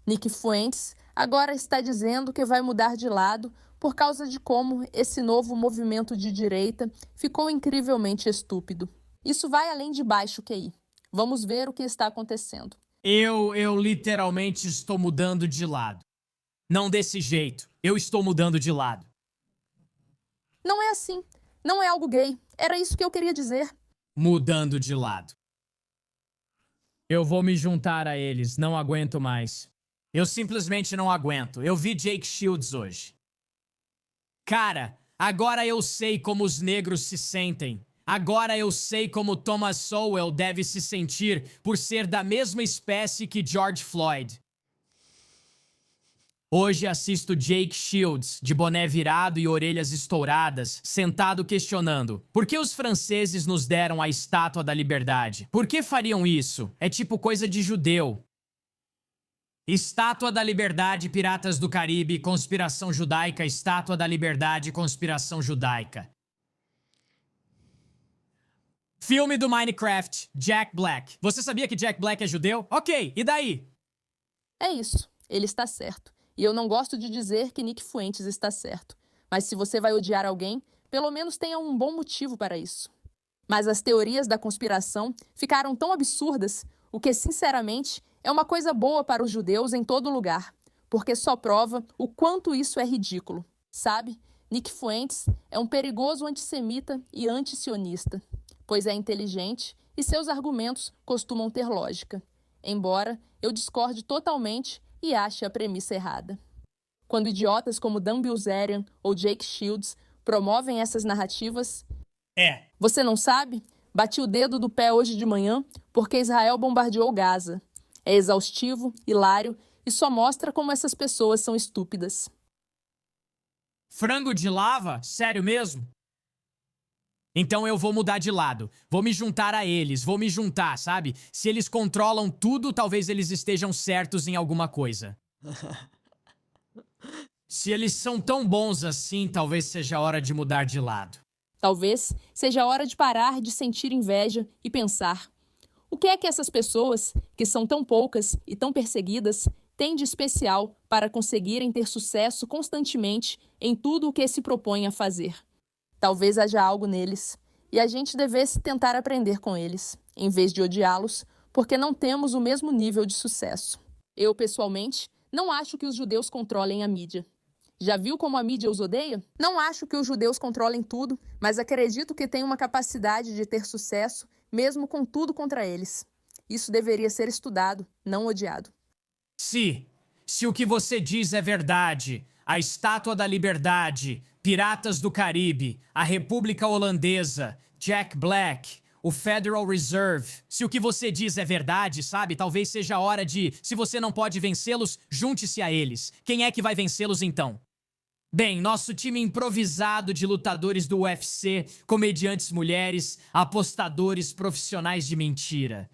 Nick Fuentes agora está dizendo que vai mudar de lado por causa de como esse novo movimento de direita ficou incrivelmente estúpido. Isso vai além de baixo QI. Vamos ver o que está acontecendo. Eu literalmente estou mudando de lado. Não desse jeito. Eu estou mudando de lado. Não é assim. Não é algo gay. Era isso que eu queria dizer. Mudando de lado. Eu vou me juntar a eles. Não aguento mais. Eu simplesmente não aguento. Eu vi Jake Shields hoje. Cara, agora eu sei como os negros se sentem. Agora eu sei como Thomas Sowell deve se sentir por ser da mesma espécie que George Floyd. Hoje assisto Jake Shields, de boné virado e orelhas estouradas, sentado questionando: por que os franceses nos deram a Estátua da Liberdade? Por que fariam isso? É tipo coisa de judeu. Estátua da Liberdade, Piratas do Caribe, Conspiração Judaica, Estátua da Liberdade, Conspiração Judaica. Filme do Minecraft, Jack Black. Você sabia que Jack Black é judeu? Ok, e daí? É isso. Ele está certo. E eu não gosto de dizer que Nick Fuentes está certo. Mas se você vai odiar alguém, pelo menos tenha um bom motivo para isso. Mas as teorias da conspiração ficaram tão absurdas, o que, sinceramente, é uma coisa boa para os judeus em todo lugar, porque só prova o quanto isso é ridículo. Sabe, Nick Fuentes é um perigoso antissemita e antisionista, pois é inteligente e seus argumentos costumam ter lógica, embora eu discorde totalmente e ache a premissa errada. Quando idiotas como Dan Bilzerian ou Jake Shields promovem essas narrativas... Você não sabe? Bati o dedo do pé hoje de manhã porque Israel bombardeou Gaza. É exaustivo, hilário e só mostra como essas pessoas são estúpidas. Frango de lava? Sério mesmo? Então eu vou mudar de lado. Vou me juntar a eles. Vou me juntar, sabe? Se eles controlam tudo, talvez eles estejam certos em alguma coisa. Se eles são tão bons assim, talvez seja a hora de mudar de lado. Talvez seja a hora de parar de sentir inveja e pensar: o que é que essas pessoas, que são tão poucas e tão perseguidas, têm de especial para conseguirem ter sucesso constantemente em tudo o que se propõem a fazer? Talvez haja algo neles, e a gente devesse tentar aprender com eles, em vez de odiá-los, porque não temos o mesmo nível de sucesso. Eu, pessoalmente, não acho que os judeus controlem a mídia. Já viu como a mídia os odeia? Não acho que os judeus controlem tudo, mas acredito que têm uma capacidade de ter sucesso, mesmo com tudo contra eles. Isso deveria ser estudado, não odiado. Se o que você diz é verdade, a Estátua da Liberdade, Piratas do Caribe, a República Holandesa, Jack Black, o Federal Reserve. Se o que você diz é verdade, sabe? Talvez seja a hora de, se você não pode vencê-los, junte-se a eles. Quem é que vai vencê-los então? Bem, nosso time improvisado de lutadores do UFC, comediantes mulheres, apostadores profissionais de mentira.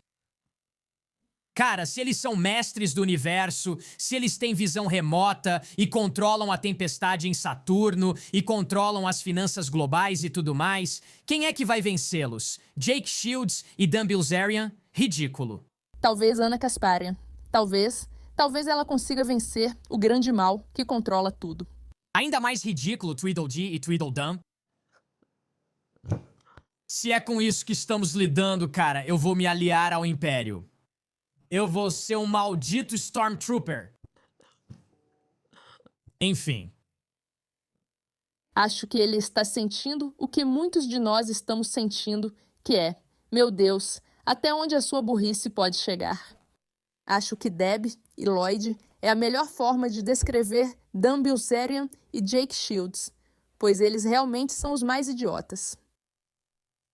Cara, se eles são mestres do universo, se eles têm visão remota e controlam a tempestade em Saturno e controlam as finanças globais e tudo mais, quem é que vai vencê-los? Jake Shields e Dan Bilzerian? Ridículo. Talvez Ana Kasparian. Talvez ela consiga vencer o grande mal que controla tudo. Ainda mais ridículo Tweedledee e Tweedledum. Se é com isso que estamos lidando, cara, eu vou me aliar ao Império. Eu vou ser um maldito Stormtrooper. Enfim. Acho que ele está sentindo o que muitos de nós estamos sentindo, que é, meu Deus, até onde a sua burrice pode chegar. Acho que Deb e Lloyd é a melhor forma de descrever Dan Bilzerian e Jake Shields, pois eles realmente são os mais idiotas.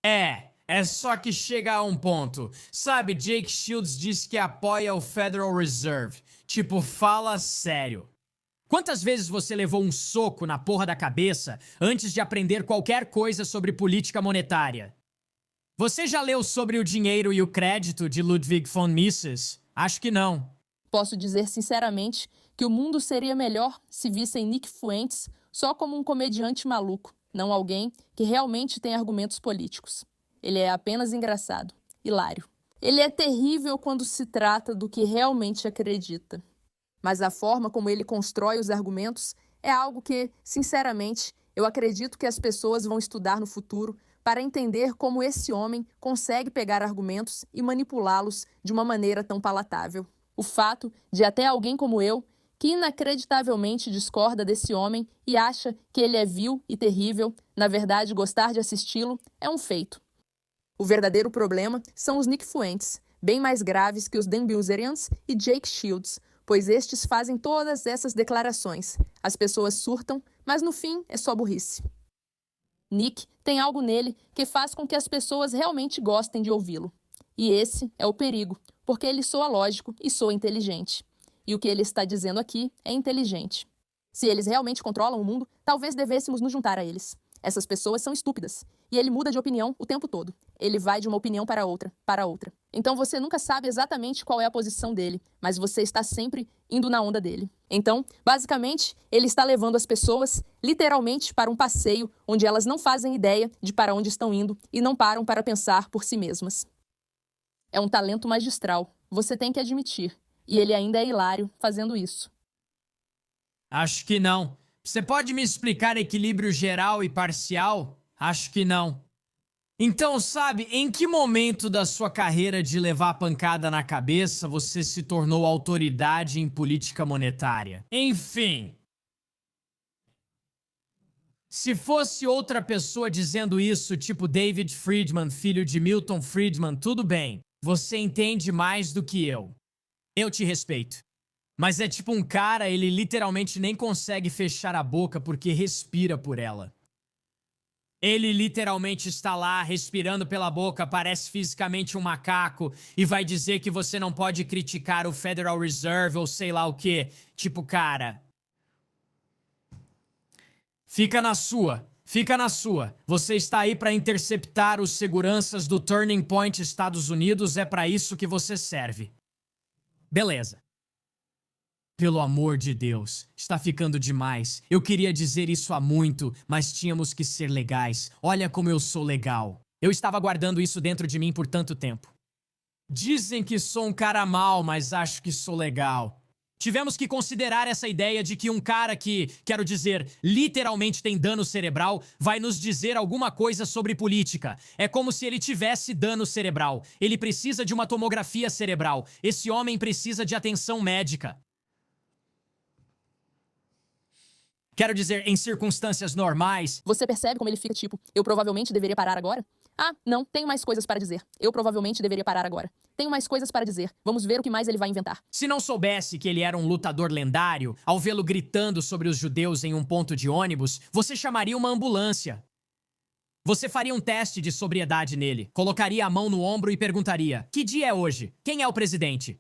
É só que chega a um ponto. Sabe, Jake Shields diz que apoia o Federal Reserve. Tipo, fala sério. Quantas vezes você levou um soco na porra da cabeça antes de aprender qualquer coisa sobre política monetária? Você já leu sobre o dinheiro e o crédito de Ludwig von Mises? Acho que não. Posso dizer sinceramente que o mundo seria melhor se vissem Nick Fuentes só como um comediante maluco, não alguém que realmente tem argumentos políticos. Ele é apenas engraçado, hilário. Ele é terrível quando se trata do que realmente acredita. Mas a forma como ele constrói os argumentos é algo que, sinceramente, eu acredito que as pessoas vão estudar no futuro para entender como esse homem consegue pegar argumentos e manipulá-los de uma maneira tão palatável. O fato de até alguém como eu, que inacreditavelmente discorda desse homem e acha que ele é vil e terrível, na verdade gostar de assisti-lo, é um feito. O verdadeiro problema são os Nick Fuentes, bem mais graves que os Dan Bilzerians e Jake Shields, pois estes fazem todas essas declarações. As pessoas surtam, mas no fim é só burrice. Nick tem algo nele que faz com que as pessoas realmente gostem de ouvi-lo. E esse é o perigo, porque ele soa lógico e soa inteligente. E o que ele está dizendo aqui é inteligente. Se eles realmente controlam o mundo, talvez devêssemos nos juntar a eles. Essas pessoas são estúpidas. E ele muda de opinião o tempo todo. Ele vai de uma opinião para outra, para outra. Então você nunca sabe exatamente qual é a posição dele, mas você está sempre indo na onda dele. Então, basicamente, ele está levando as pessoas, literalmente, para um passeio onde elas não fazem ideia de para onde estão indo e não param para pensar por si mesmas. É um talento magistral, você tem que admitir. E ele ainda é hilário fazendo isso. Acho que não. Você pode me explicar equilíbrio geral e parcial? Acho que não. Então, sabe, em que momento da sua carreira de levar pancada na cabeça você se tornou autoridade em política monetária? Enfim. Se fosse outra pessoa dizendo isso, tipo David Friedman, filho de Milton Friedman, tudo bem. Você entende mais do que eu. Eu te respeito. Mas é tipo um cara, ele literalmente nem consegue fechar a boca porque respira por ela. Ele literalmente está lá, respirando pela boca, parece fisicamente um macaco, e vai dizer que você não pode criticar o Federal Reserve ou sei lá o quê. Tipo, cara... Fica na sua. Fica na sua. Você está aí para interceptar os seguranças do Turning Point Estados Unidos, é para isso que você serve. Beleza. Pelo amor de Deus, está ficando demais. Eu queria dizer isso há muito, mas tínhamos que ser legais. Olha como eu sou legal. Eu estava guardando isso dentro de mim por tanto tempo. Dizem que sou um cara mau, mas acho que sou legal. Tivemos que considerar essa ideia de que um cara que, quero dizer, literalmente tem dano cerebral, vai nos dizer alguma coisa sobre política. É como se ele tivesse dano cerebral. Ele precisa de uma tomografia cerebral. Esse homem precisa de atenção médica. Quero dizer, em circunstâncias normais... Você percebe como ele fica tipo, eu provavelmente deveria parar agora? Ah, não, tenho mais coisas para dizer. Eu provavelmente deveria parar agora. Tenho mais coisas para dizer. Vamos ver o que mais ele vai inventar. Se não soubesse que ele era um lutador lendário, ao vê-lo gritando sobre os judeus em um ponto de ônibus, você chamaria uma ambulância. Você faria um teste de sobriedade nele, colocaria a mão no ombro e perguntaria, que dia é hoje? Quem é o presidente?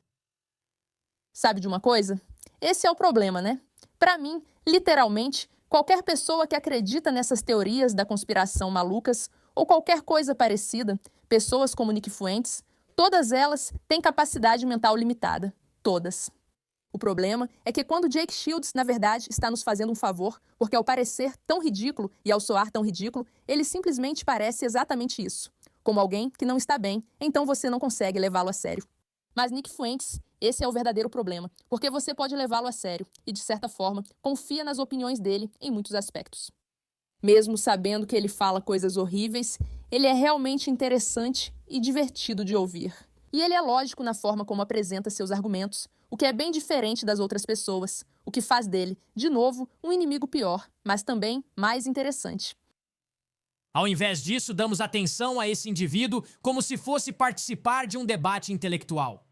Sabe de uma coisa? Esse é o problema, né? Para mim, literalmente, qualquer pessoa que acredita nessas teorias da conspiração malucas ou qualquer coisa parecida, pessoas como Nick Fuentes, todas elas têm capacidade mental limitada. Todas. O problema é que quando Jake Shields, na verdade, está nos fazendo um favor, porque ao parecer tão ridículo e ao soar tão ridículo, ele simplesmente parece exatamente isso. Como alguém que não está bem, então você não consegue levá-lo a sério. Mas Nick Fuentes, esse é o verdadeiro problema, porque você pode levá-lo a sério e, de certa forma, confia nas opiniões dele em muitos aspectos. Mesmo sabendo que ele fala coisas horríveis, ele é realmente interessante e divertido de ouvir. E ele é lógico na forma como apresenta seus argumentos, o que é bem diferente das outras pessoas, o que faz dele, de novo, um inimigo pior, mas também mais interessante. Ao invés disso, damos atenção a esse indivíduo como se fosse participar de um debate intelectual.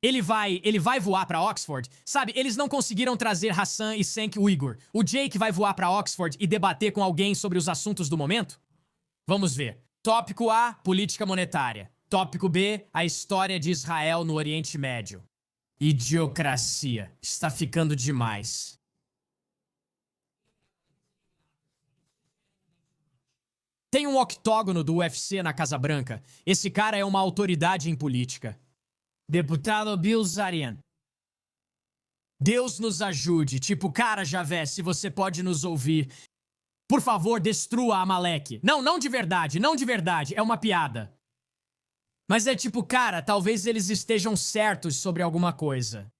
Ele vai voar para Oxford. Sabe, eles não conseguiram trazer Hassan e Cenk Uyghur. O Jake vai voar para Oxford e debater com alguém sobre os assuntos do momento? Vamos ver. Tópico A, política monetária. Tópico B, a história de Israel no Oriente Médio. Idiocracia. Está ficando demais. Tem um octógono do UFC na Casa Branca. Esse cara é uma autoridade em política. Deputado Bilzerian. Deus nos ajude. Tipo, cara, Javé, se você pode nos ouvir. Por favor, destrua Amaleque. Não de verdade, não de verdade. É uma piada. Mas é tipo, cara, talvez eles estejam certos sobre alguma coisa.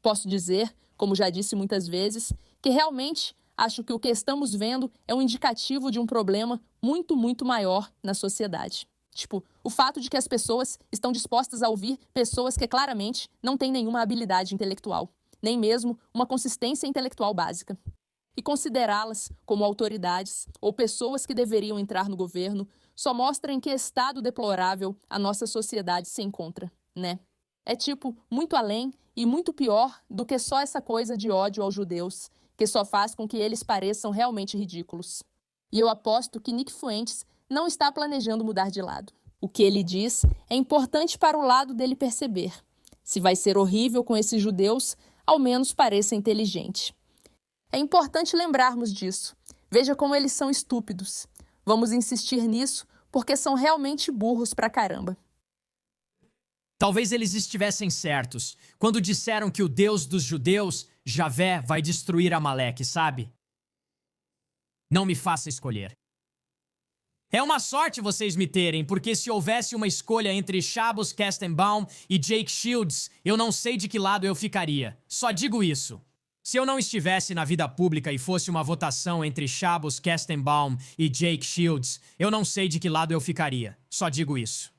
Posso dizer, como já disse muitas vezes, que realmente acho que o que estamos vendo é um indicativo de um problema muito, muito maior na sociedade. Tipo, o fato de que as pessoas estão dispostas a ouvir pessoas que claramente não têm nenhuma habilidade intelectual, nem mesmo uma consistência intelectual básica. E considerá-las como autoridades ou pessoas que deveriam entrar no governo só mostra em que estado deplorável a nossa sociedade se encontra, né? É tipo, muito além e muito pior do que só essa coisa de ódio aos judeus, que só faz com que eles pareçam realmente ridículos. E eu aposto que Nick Fuentes não está planejando mudar de lado. O que ele diz é importante para o lado dele perceber. Se vai ser horrível com esses judeus, ao menos pareça inteligente. É importante lembrarmos disso. Veja como eles são estúpidos. Vamos insistir nisso porque são realmente burros pra caramba. Talvez eles estivessem certos quando disseram que o Deus dos judeus, Javé, vai destruir Amaleque, sabe? Não me faça escolher. É uma sorte vocês me terem, porque se houvesse uma escolha entre Shabbos Kestenbaum e Jake Shields, eu não sei de que lado eu ficaria. Só digo isso. Se eu não estivesse na vida pública e fosse uma votação entre Shabbos Kestenbaum e Jake Shields, eu não sei de que lado eu ficaria. Só digo isso.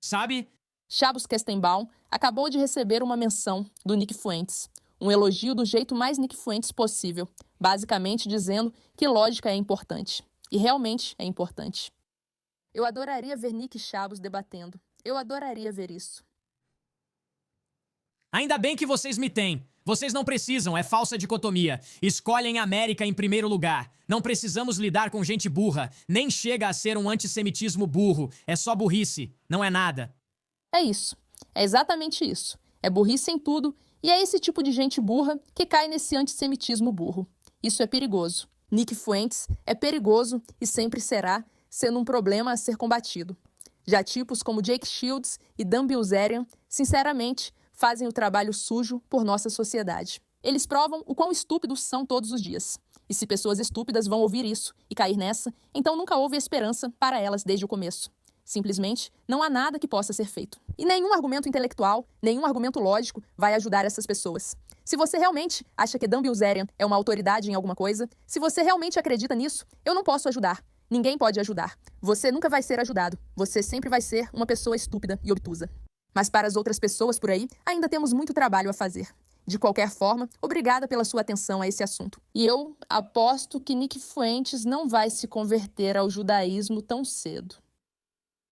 Sabe? Shabbos Kestenbaum acabou de receber uma menção do Nick Fuentes. Um elogio do jeito mais Nick Fuentes possível, basicamente dizendo que lógica é importante. E realmente é importante. Eu adoraria ver Nick e Shabbos debatendo. Eu adoraria ver isso. Ainda bem que vocês me têm. Vocês não precisam, é falsa dicotomia. Escolhem a América em primeiro lugar. Não precisamos lidar com gente burra. Nem chega a ser um antissemitismo burro. É só burrice. Não é nada. É isso. É exatamente isso. É burrice em tudo e é esse tipo de gente burra que cai nesse antissemitismo burro. Isso é perigoso. Nick Fuentes é perigoso e sempre será, sendo um problema a ser combatido. Já tipos como Jake Shields e Dan Bilzerian, sinceramente, fazem o trabalho sujo por nossa sociedade. Eles provam o quão estúpidos são todos os dias. E se pessoas estúpidas vão ouvir isso e cair nessa, então nunca houve esperança para elas desde o começo. Simplesmente, não há nada que possa ser feito. E nenhum argumento intelectual, nenhum argumento lógico vai ajudar essas pessoas. Se você realmente acha que Dan Bilzerian é uma autoridade em alguma coisa, se você realmente acredita nisso, eu não posso ajudar. Ninguém pode ajudar. Você nunca vai ser ajudado. Você sempre vai ser uma pessoa estúpida e obtusa. Mas para as outras pessoas por aí, ainda temos muito trabalho a fazer. De qualquer forma, obrigada pela sua atenção a esse assunto. E eu aposto que Nick Fuentes não vai se converter ao judaísmo tão cedo.